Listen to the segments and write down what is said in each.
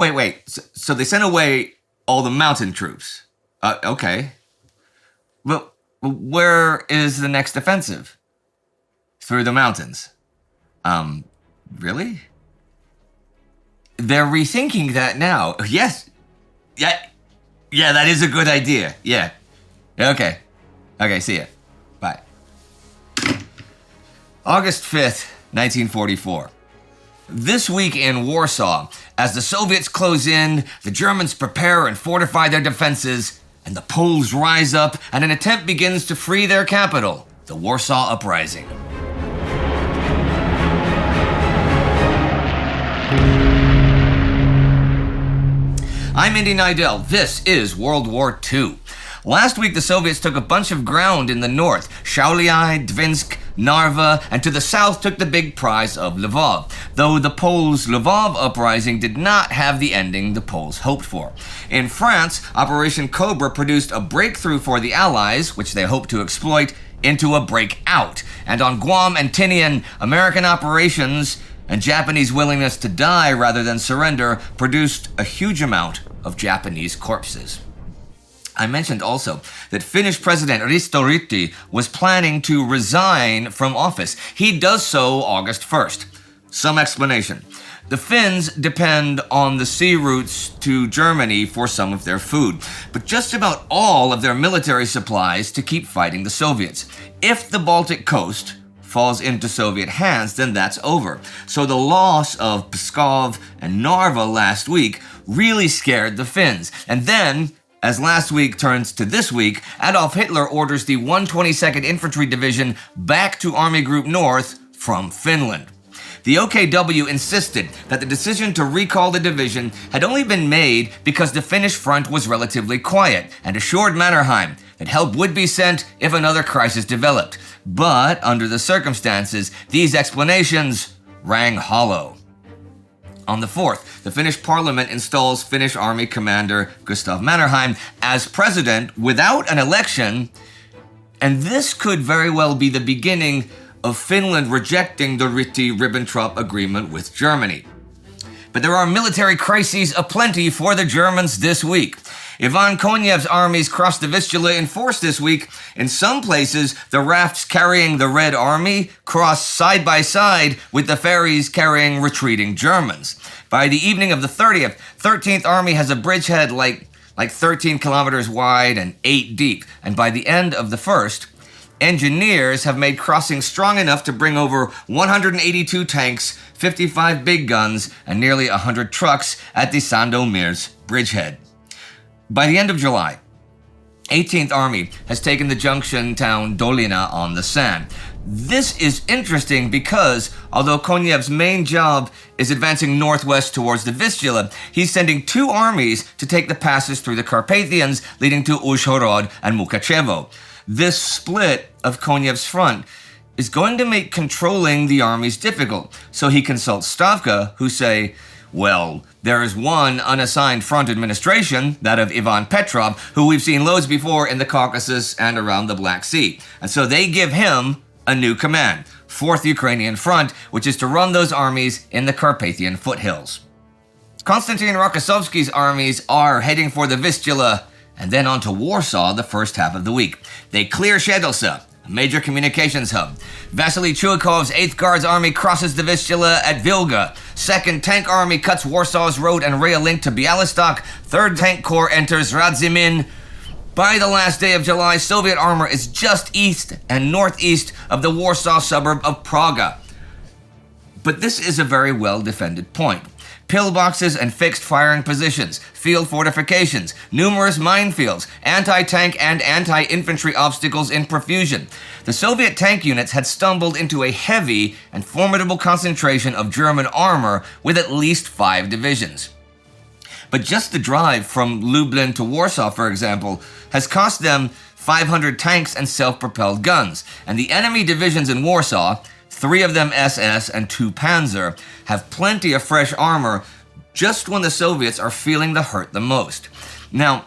Wait. So they sent away all the mountain troops. Okay. But where is the next offensive? Through the mountains. Really? They're rethinking that now. Yes. Yeah, that is a good idea. Yeah. Okay, see ya. Bye. August 5th, 1944. This week in Warsaw, as the Soviets close in, the Germans prepare and fortify their defenses, and the Poles rise up, and an attempt begins to free their capital, the Warsaw Uprising. I'm Indy Neidell. This is World War II. Last week, the Soviets took a bunch of ground in the north, Šiauliai, Dvinsk, Narva, and to the south took the big prize of Lvov, though the Poles' Lvov uprising did not have the ending the Poles hoped for. In France, Operation Cobra produced a breakthrough for the Allies, which they hoped to exploit, into a breakout. And on Guam and Tinian, American operations and Japanese willingness to die rather than surrender produced a huge amount of Japanese corpses. I mentioned also that Finnish President Risto Ryti was planning to resign from office. He does so August 1st. Some explanation. The Finns depend on the sea routes to Germany for some of their food, but just about all of their military supplies to keep fighting the Soviets. If the Baltic coast falls into Soviet hands, then that's over. So the loss of Pskov and Narva last week really scared the Finns. And then, as last week turns to this week, Adolf Hitler orders the 122nd Infantry Division back to Army Group North from Finland. The OKW insisted that the decision to recall the division had only been made because the Finnish front was relatively quiet, and assured Mannerheim that help would be sent if another crisis developed. But under the circumstances, these explanations rang hollow. On the 4th, the Finnish parliament installs Finnish Army Commander Gustav Mannerheim as president without an election, and this could very well be the beginning of Finland rejecting the Ryti-Ribbentrop Agreement with Germany. But there are military crises aplenty for the Germans this week. Ivan Konev's armies crossed the Vistula in force this week. In some places, the rafts carrying the Red Army cross side by side with the ferries carrying retreating Germans. By the evening of the 30th, 13th Army has a bridgehead like 13 kilometers wide and 8 deep. And by the end of the 1st, engineers have made crossings strong enough to bring over 182 tanks, 55 big guns, and nearly 100 trucks at the Sandomierz bridgehead. By the end of July, 18th Army has taken the junction town Dolina on the San. This is interesting because, although Konev's main job is advancing northwest towards the Vistula, he's sending 2 armies to take the passes through the Carpathians, leading to Uzhhorod and Mukachevo. This split of Konev's front is going to make controlling the armies difficult, so he consults Stavka, who say, well, there is one unassigned front administration, that of Ivan Petrov, who we've seen loads before in the Caucasus and around the Black Sea. And so they give him a new command, 4th Ukrainian Front, which is to run those armies in the Carpathian foothills. Konstantin Rokossovsky's armies are heading for the Vistula and then on to Warsaw the first half of the week. They clear Siedlce, a major communications hub. Vasily Chuikov's 8th Guards Army crosses the Vistula at Vilga. 2nd Tank Army cuts Warsaw's road and rail link to Bialystok. 3rd Tank Corps enters Radzimin. By the last day of July, Soviet armor is just east and northeast of the Warsaw suburb of Praga. But this is a very well-defended point. Pillboxes and fixed firing positions, field fortifications, numerous minefields, anti-tank and anti-infantry obstacles in profusion. The Soviet tank units had stumbled into a heavy and formidable concentration of German armor with at least 5 divisions. But just the drive from Lublin to Warsaw, for example, has cost them 500 tanks and self-propelled guns, and the enemy divisions in Warsaw, 3 of them SS and 2 Panzer, have plenty of fresh armor just when the Soviets are feeling the hurt the most. Now,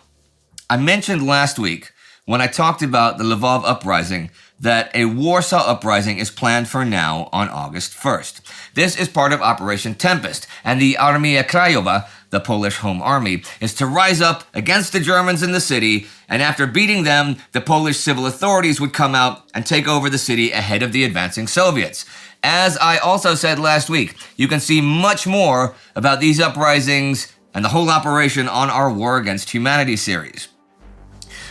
I mentioned last week when I talked about the Lvov uprising that a Warsaw uprising is planned for now on August 1st. This is part of Operation Tempest, and the Armia Krajowa, the Polish Home Army, is to rise up against the Germans in the city, and after beating them, the Polish civil authorities would come out and take over the city ahead of the advancing Soviets. As I also said last week, you can see much more about these uprisings and the whole operation on our War Against Humanity series.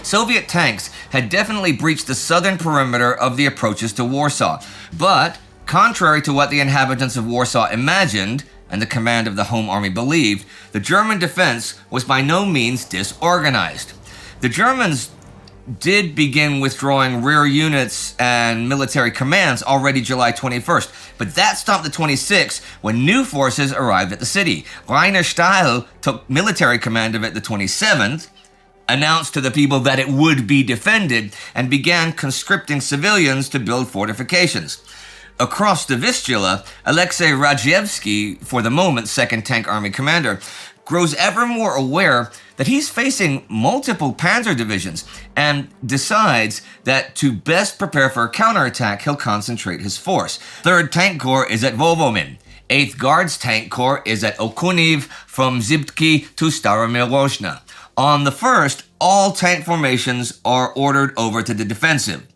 Soviet tanks had definitely breached the southern perimeter of the approaches to Warsaw, but contrary to what the inhabitants of Warsaw imagined, and the command of the Home Army believed, the German defense was by no means disorganized. The Germans did begin withdrawing rear units and military commands already July 21st, but that stopped the 26th when new forces arrived at the city. Rainer Stahl took military command of it the 27th, announced to the people that it would be defended, and began conscripting civilians to build fortifications. Across the Vistula, Alexei Radzievsky, for the moment 2nd Tank Army commander, grows ever more aware that he's facing multiple panzer divisions and decides that to best prepare for a counterattack, he'll concentrate his force. 3rd Tank Corps is at Wołomin. 8th Guards Tank Corps is at Okuniv from Zybki to Staromilozhna. On the 1st, all tank formations are ordered over to the defensive.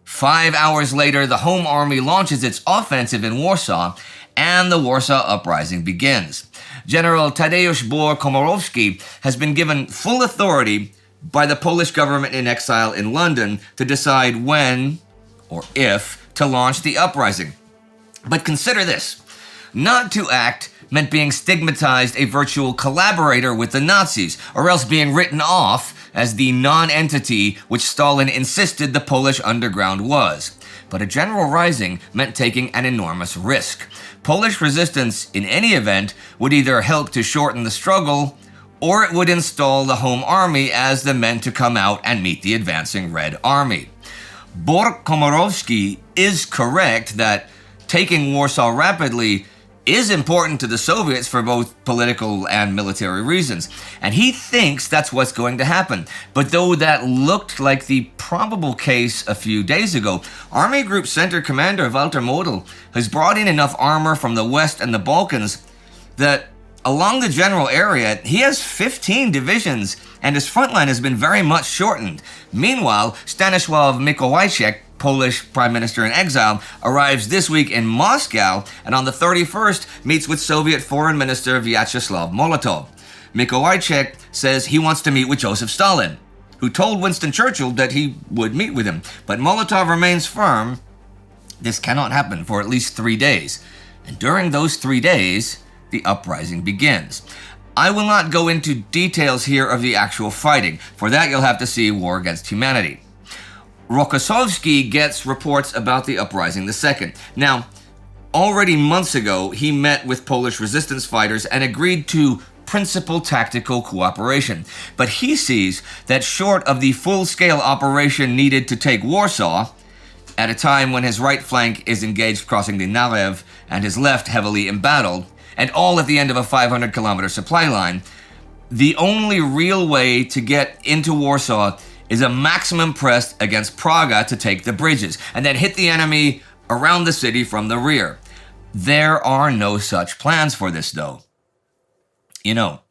5 hours later, the Home Army launches its offensive in Warsaw, and the Warsaw Uprising begins. General Tadeusz Komorowski has been given full authority by the Polish government in exile in London to decide when, or if, to launch the uprising. But consider this. Not to act meant being stigmatized a virtual collaborator with the Nazis, or else being written off as the non-entity which Stalin insisted the Polish underground was. But a general rising meant taking an enormous risk. Polish resistance, in any event, would either help to shorten the struggle, or it would install the Home Army as the men to come out and meet the advancing Red Army. Komorowski is correct that taking Warsaw rapidly is important to the Soviets for both political and military reasons, and he thinks that's what's going to happen. But though that looked like the probable case a few days ago, Army Group Center Commander Walter Model has brought in enough armor from the West and the Balkans that along the general area, he has 15 divisions, and his front line has been very much shortened. Meanwhile, Stanisław Mikołajczyk, Polish Prime Minister in exile, arrives this week in Moscow, and on the 31st meets with Soviet Foreign Minister Vyacheslav Molotov. Mikołajczyk says he wants to meet with Joseph Stalin, who told Winston Churchill that he would meet with him. But Molotov remains firm. This cannot happen for at least 3 days. And during those 3 days, the uprising begins. I will not go into details here of the actual fighting. For that, you'll have to see War Against Humanity. Rokossowski gets reports about the uprising the 2nd. Now, already months ago, he met with Polish resistance fighters and agreed to principal tactical cooperation. But he sees that short of the full-scale operation needed to take Warsaw, at a time when his right flank is engaged crossing the Narew and his left heavily embattled, and all at the end of a 500-kilometer supply line, the only real way to get into Warsaw is a maximum press against Praga to take the bridges, and then hit the enemy around the city from the rear. There are no such plans for this, though. You know,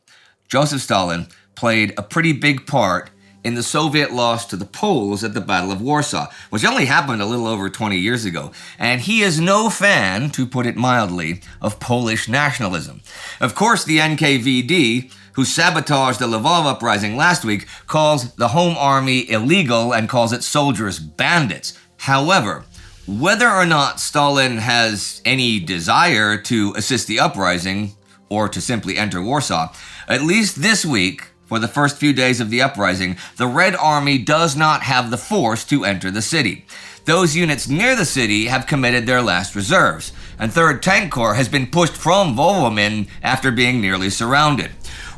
Joseph Stalin played a pretty big part in the Soviet loss to the Poles at the Battle of Warsaw, which only happened a little over 20 years ago, and he is no fan, to put it mildly, of Polish nationalism. Of course, the NKVD, who sabotaged the Lvov uprising last week, calls the Home Army illegal and calls its soldiers bandits. However, whether or not Stalin has any desire to assist the uprising, or to simply enter Warsaw, at least this week, for the first few days of the uprising, the Red Army does not have the force to enter the city. Those units near the city have committed their last reserves, and 3rd Tank Corps has been pushed from Wołomin after being nearly surrounded.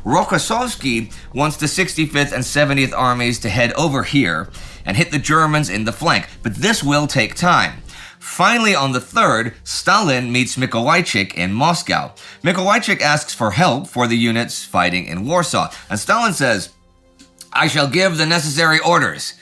Rokossowski wants the 65th and 70th armies to head over here and hit the Germans in the flank, but this will take time. Finally, on the 3rd, Stalin meets Mikołajczyk in Moscow. Mikołajczyk asks for help for the units fighting in Warsaw, and Stalin says, "I shall give the necessary orders."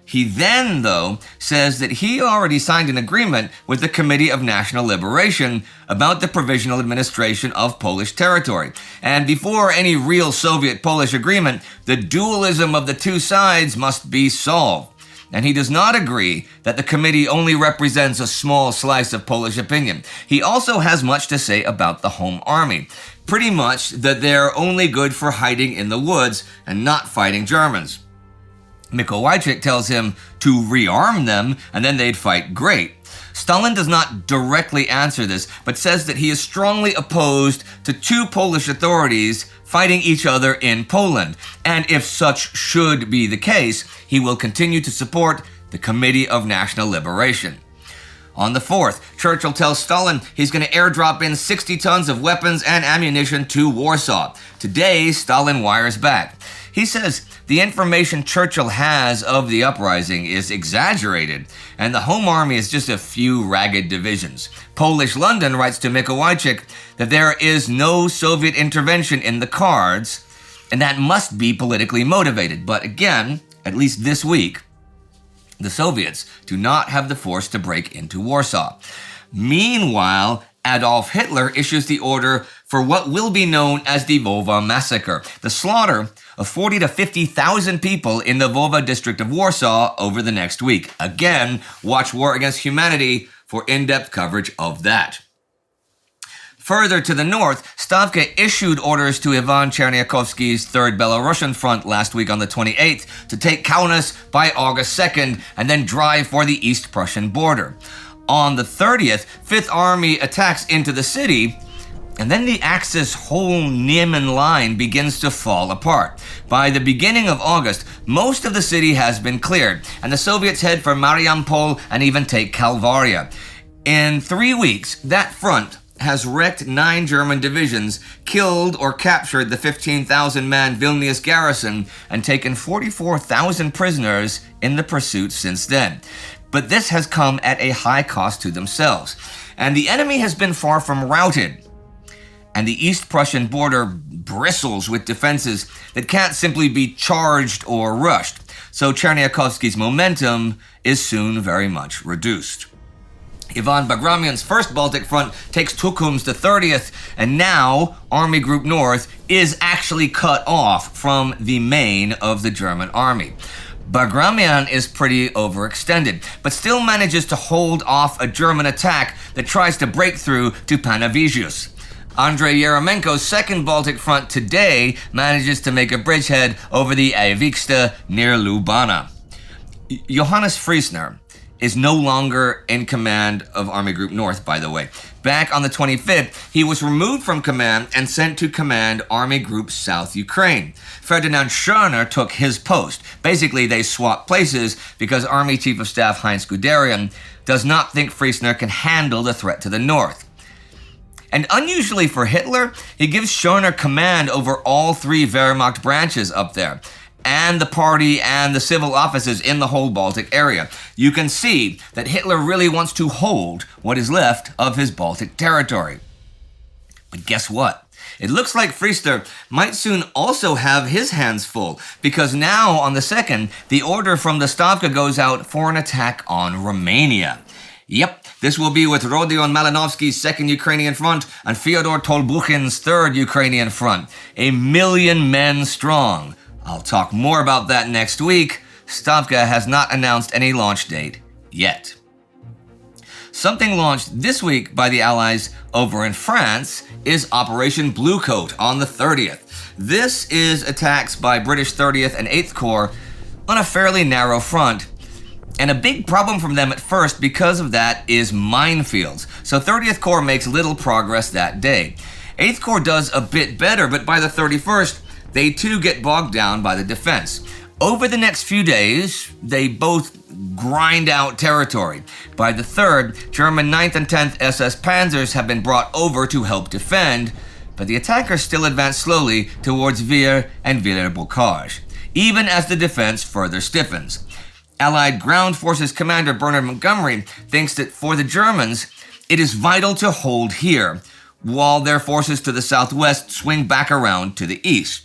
He then, though, says that he already signed an agreement with the Committee of National Liberation about the provisional administration of Polish territory. And before any real Soviet-Polish agreement, the dualism of the two sides must be solved. And he does not agree that the committee only represents a small slice of Polish opinion. He also has much to say about the Home Army. Pretty much that they're only good for hiding in the woods and not fighting Germans. Myitkyina tells him to rearm them and then they'd fight great. Stalin does not directly answer this, but says that he is strongly opposed to two Polish authorities fighting each other in Poland. And if such should be the case, he will continue to support the Committee of National Liberation. On the 4th, Churchill tells Stalin he's going to airdrop in 60 tons of weapons and ammunition to Warsaw. Today, Stalin wires back. He says the information Churchill has of the uprising is exaggerated, and the Home Army is just a few ragged divisions. Polish London writes to Myitkyina that there is no Soviet intervention in the cards, and that must be politically motivated. But again, at least this week, the Soviets do not have the force to break into Warsaw. Meanwhile, Adolf Hitler issues the order for what will be known as the Wola Massacre, the slaughter of 40 to 50,000 people in the Wola district of Warsaw over the next week. Again, watch War Against Humanity for in-depth coverage of that. Further to the north, Stavka issued orders to Ivan Chernyakhovsky's 3rd Belarusian Front last week on the 28th to take Kaunas by August 2nd and then drive for the East Prussian border. On the 30th, 5th Army attacks into the city, and then the Axis whole Niemen line begins to fall apart. By the beginning of August, most of the city has been cleared, and the Soviets head for Mariampol and even take Kalvaria. In 3 weeks, that front has wrecked 9 German divisions, killed or captured the 15,000-man Vilnius garrison, and taken 44,000 prisoners in the pursuit since then. But this has come at a high cost to themselves, and the enemy has been far from routed. And the East Prussian border bristles with defenses that can't simply be charged or rushed, so Chernyakhovsky's momentum is soon very much reduced. Ivan Bagramian's 1st Baltic Front takes Tukums the 30th, and now Army Group North is actually cut off from the main of the German army. Bagramian is pretty overextended, but still manages to hold off a German attack that tries to break through to Panavizius. Andrei Yeremenko's 2nd Baltic Front today manages to make a bridgehead over the Aviksta near Lubana. Johannes Friesner is no longer in command of Army Group North, by the way. Back on the 25th, he was removed from command and sent to command Army Group South Ukraine. Ferdinand Schörner took his post. Basically, they swapped places because Army Chief of Staff Heinz Guderian does not think Friesner can handle the threat to the north. And unusually for Hitler, he gives Schörner command over all 3 Wehrmacht branches up there, and the party and the civil offices in the whole Baltic area. You can see that Hitler really wants to hold what is left of his Baltic territory. But guess what? It looks like Friesner might soon also have his hands full, because now on the 2nd, the order from the Stavka goes out for an attack on Romania. Yep, this will be with Rodion Malinovsky's 2nd Ukrainian Front and Fyodor Tolbuchin's 3rd Ukrainian Front, 1 million men strong. I'll talk more about that next week. Stavka has not announced any launch date yet. Something launched this week by the Allies over in France is Operation Bluecoat on the 30th. This is attacks by British 30th and 8th Corps on a fairly narrow front. And a big problem from them at first because of that is minefields. So 30th Corps makes little progress that day. 8th Corps does a bit better, but by the 31st, they too get bogged down by the defense. Over the next few days, they both grind out territory. By the 3rd, German 9th and 10th SS Panzers have been brought over to help defend, but the attackers still advance slowly towards Vir and Villers-Bocage, even as the defense further stiffens. Allied Ground Forces Commander Bernard Montgomery thinks that for the Germans, it is vital to hold here, while their forces to the southwest swing back around to the east.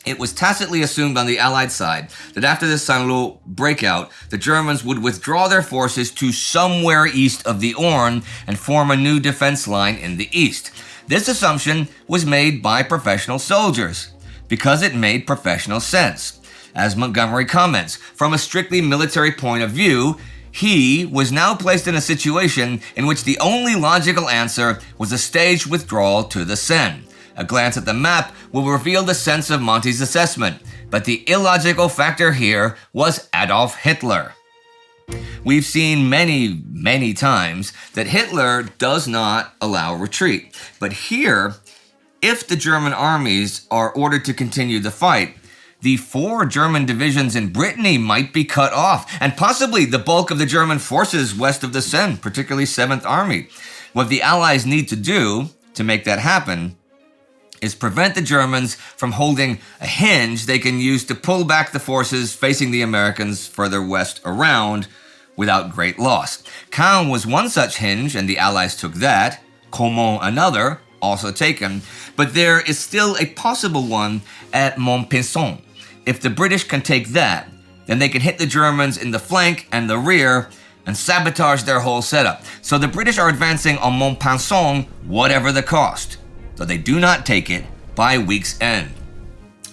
It was tacitly assumed on the Allied side that after the Saint-Lô breakout, the Germans would withdraw their forces to somewhere east of the Orne and form a new defense line in the east. This assumption was made by professional soldiers because it made professional sense. As Montgomery comments, from a strictly military point of view, he was now placed in a situation in which the only logical answer was a staged withdrawal to the Seine. A glance at the map will reveal the sense of Monty's assessment, but the illogical factor here was Adolf Hitler. We've seen many times that Hitler does not allow retreat. But here, if the German armies are ordered to continue the fight, the 4 German divisions in Brittany might be cut off, and possibly the bulk of the German forces west of the Seine, particularly 7th Army. What the Allies need to do to make that happen is prevent the Germans from holding a hinge they can use to pull back the forces facing the Americans further west around without great loss. Caen was one such hinge, and the Allies took that. Caumont another, also taken. But there is still a possible one at Montpinçon. If the British can take that, then they can hit the Germans in the flank and the rear and sabotage their whole setup. So the British are advancing on Montpinçon, whatever the cost, though they do not take it by week's end.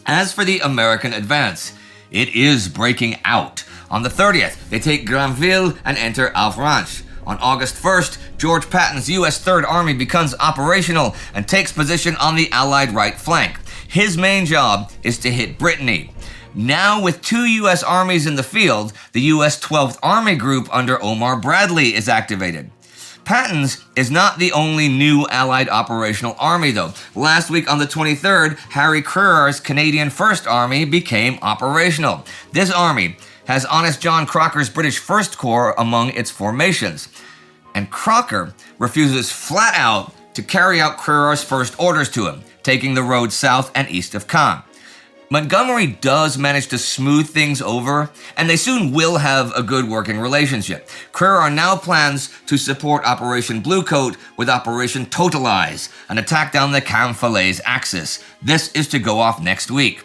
As for the American advance, it is breaking out. On the 30th, they take Granville and enter Avranches. On August 1st, George Patton's U.S. 3rd Army becomes operational and takes position on the Allied right flank. His main job is to hit Brittany. Now with 2 U.S. armies in the field, the U.S. 12th Army Group under Omar Bradley is activated. Patton's is not the only new Allied operational army, though. Last week on the 23rd, Harry Crerar's Canadian 1st Army became operational. This army has Honest John Crocker's British 1st Corps among its formations. And Crocker refuses flat out to carry out Crerar's first orders to him, taking the road south and east of Caen. Montgomery does manage to smooth things over, and they soon will have a good working relationship. Crerar now plans to support Operation Bluecoat with Operation Totalize, an attack down the Caen-Falaise axis. This is to go off next week.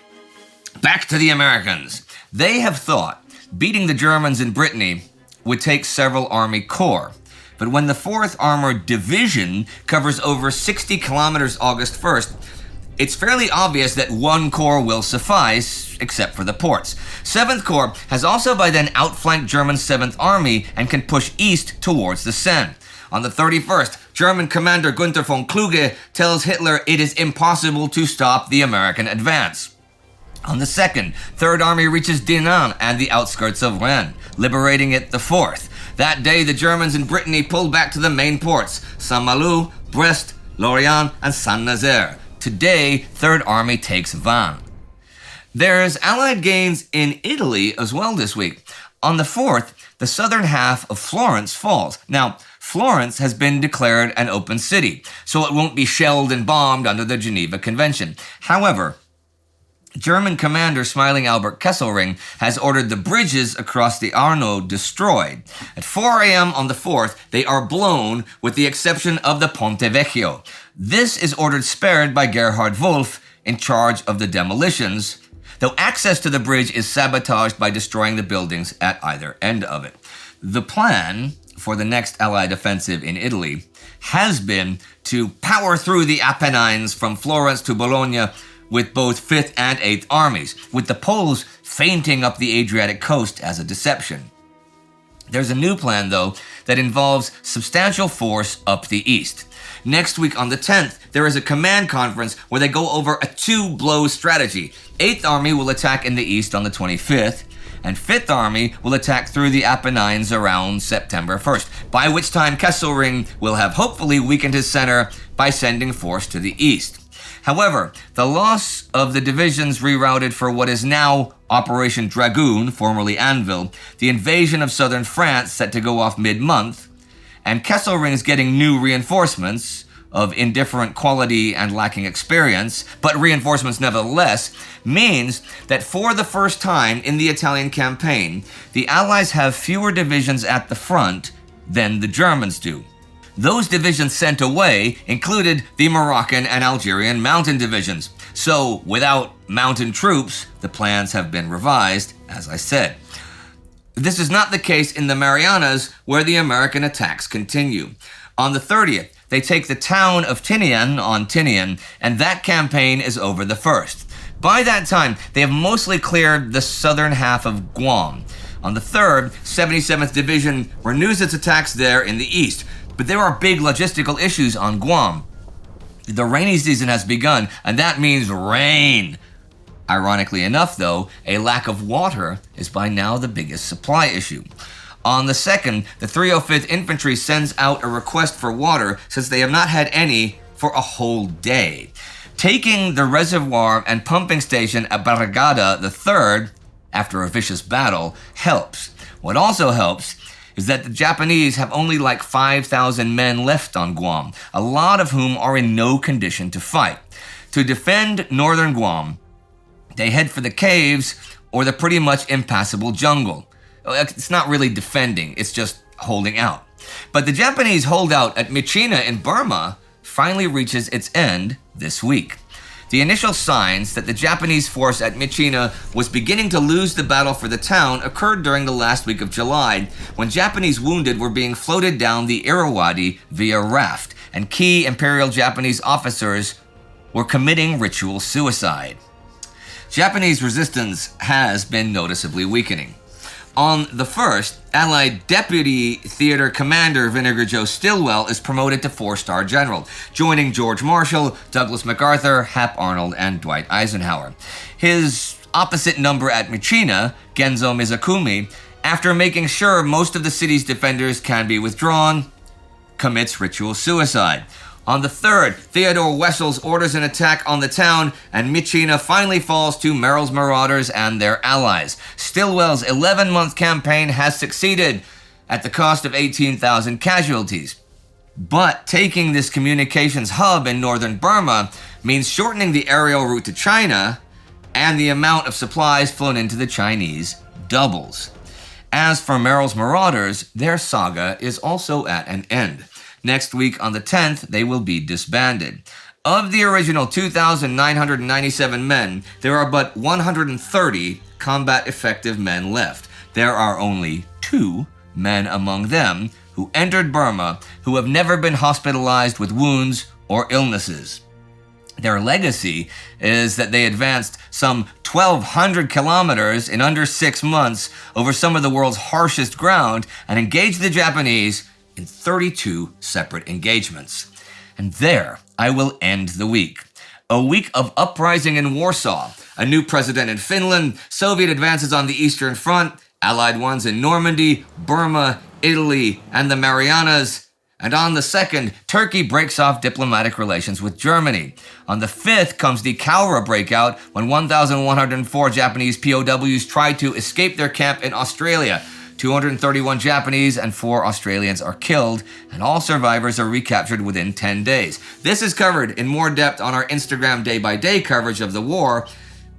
Back to the Americans. They have thought beating the Germans in Brittany would take several army corps. But when the 4th Armored Division covers over 60 kilometers August 1st, it's fairly obvious that 1 corps will suffice, except for the ports. 7th Corps has also by then outflanked German 7th Army and can push east towards the Seine. On the 31st, German commander Gunther von Kluge tells Hitler it is impossible to stop the American advance. On the 2nd, 3rd Army reaches Dinant and the outskirts of Rennes, liberating it the 4th. That day, the Germans in Brittany pulled back to the main ports, Saint-Malo, Brest, Lorient, and Saint-Nazaire. Today, 3rd Army takes Vannes. There's Allied gains in Italy as well this week. On the 4th, the southern half of Florence falls. Now, Florence has been declared an open city, so it won't be shelled and bombed under the Geneva Convention. However, German commander Smiling Albert Kesselring has ordered the bridges across the Arno destroyed. At 4 a.m. on the 4th, they are blown with the exception of the Ponte Vecchio. This is ordered spared by Gerhard Wolff in charge of the demolitions, though access to the bridge is sabotaged by destroying the buildings at either end of it. The plan for the next Allied offensive in Italy has been to power through the Apennines from Florence to Bologna with both 5th and 8th armies, with the Poles feinting up the Adriatic coast as a deception. There's a new plan, though, that involves substantial force up the east. Next week on the 10th, there is a command conference where they go over a 2-blow strategy. 8th Army will attack in the east on the 25th, and 5th Army will attack through the Apennines around September 1st, by which time Kesselring will have hopefully weakened his center by sending force to the east. However, the loss of the divisions rerouted for what is now Operation Dragoon, formerly Anvil, the invasion of southern France set to go off mid-month, and Kesselring's getting new reinforcements of indifferent quality and lacking experience, but reinforcements nevertheless, means that for the first time in the Italian campaign, the Allies have fewer divisions at the front than the Germans do. Those divisions sent away included the Moroccan and Algerian mountain divisions. So, without mountain troops, the plans have been revised, as I said. This is not the case in the Marianas, where the American attacks continue. On the 30th, they take the town of Tinian on Tinian, and that campaign is over the 1st. By that time, they have mostly cleared the southern half of Guam. On the 3rd, 77th Division renews its attacks there in the east, but there are big logistical issues on Guam. The rainy season has begun, and that means rain. Ironically enough, though, a lack of water is by now the biggest supply issue. On the 2nd, the 305th Infantry sends out a request for water since they have not had any for a whole day. Taking the reservoir and pumping station at Barragada the 3rd, after a vicious battle, helps. What also helps is that the Japanese have only like 5,000 men left on Guam, a lot of whom are in no condition to fight. To defend northern Guam, they head for the caves or the pretty much impassable jungle. It's not really defending, it's just holding out. But the Japanese holdout at Myitkyina in Burma finally reaches its end this week. The initial signs that the Japanese force at Myitkyina was beginning to lose the battle for the town occurred during the last week of July, when Japanese wounded were being floated down the Irrawaddy via raft, and key Imperial Japanese officers were committing ritual suicide. Japanese resistance has been noticeably weakening. On the 1st, Allied Deputy Theater Commander Vinegar Joe Stilwell is promoted to 4-star general, joining George Marshall, Douglas MacArthur, Hap Arnold, and Dwight Eisenhower. His opposite number at Myitkyina, Genzo Mizukumi, after making sure most of the city's defenders can be withdrawn, commits ritual suicide. On the 3rd, Theodore Wessels orders an attack on the town, and Myitkyina finally falls to Merrill's marauders and their allies. Stilwell's 11-month campaign has succeeded at the cost of 18,000 casualties. But taking this communications hub in northern Burma means shortening the aerial route to China, and the amount of supplies flown into the Chinese doubles. As for Merrill's marauders, their saga is also at an end. Next week, on the 10th, they will be disbanded. Of the original 2,997 men, there are but 130 combat-effective men left. There are only 2 men among them who entered Burma who have never been hospitalized with wounds or illnesses. Their legacy is that they advanced some 1,200 kilometers in under 6 months over some of the world's harshest ground and engaged the Japanese in 32 separate engagements. And there I will end the week. A week of uprising in Warsaw, a new president in Finland, Soviet advances on the Eastern Front, Allied ones in Normandy, Burma, Italy, and the Marianas. And on the 2nd, Turkey breaks off diplomatic relations with Germany. On the 5th comes the Cowra breakout, when 1,104 Japanese POWs try to escape their camp in Australia. 231 Japanese and 4 Australians are killed, and all survivors are recaptured within 10 days. This is covered in more depth on our Instagram day-by-day coverage of the war,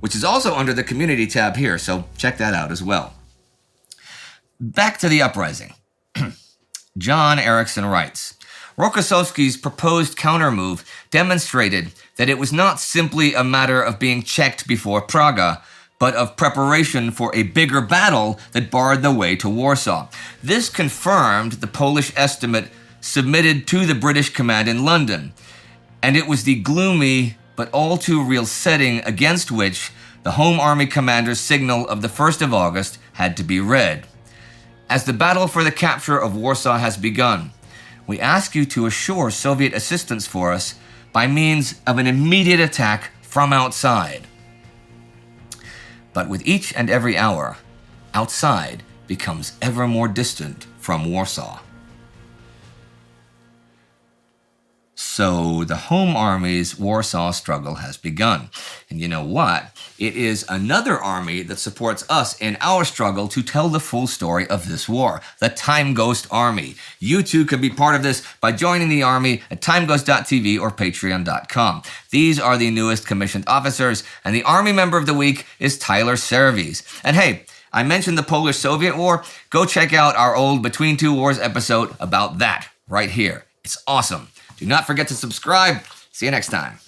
which is also under the community tab here, so check that out as well. Back to the uprising. John Erickson writes, Rokossovsky's proposed countermove demonstrated that it was not simply a matter of being checked before Praga, but of preparation for a bigger battle that barred the way to Warsaw. This confirmed the Polish estimate submitted to the British command in London, and it was the gloomy but all too real setting against which the Home Army commander's signal of the 1st of August had to be read. As the battle for the capture of Warsaw has begun, we ask you to assure Soviet assistance for us by means of an immediate attack from outside. But with each and every hour, outside becomes ever more distant from Warsaw. So the Home Army's Warsaw struggle has begun. And you know what? It is another army that supports us in our struggle to tell the full story of this war, the Time Ghost Army. You too can be part of this by joining the army at timeghost.tv or patreon.com. These are the newest commissioned officers, and the Army Member of the Week is Tyler Serves. And hey, I mentioned the Polish-Soviet War. Go check out our old Between Two Wars episode about that right here. It's awesome. Do not forget to subscribe. See you next time.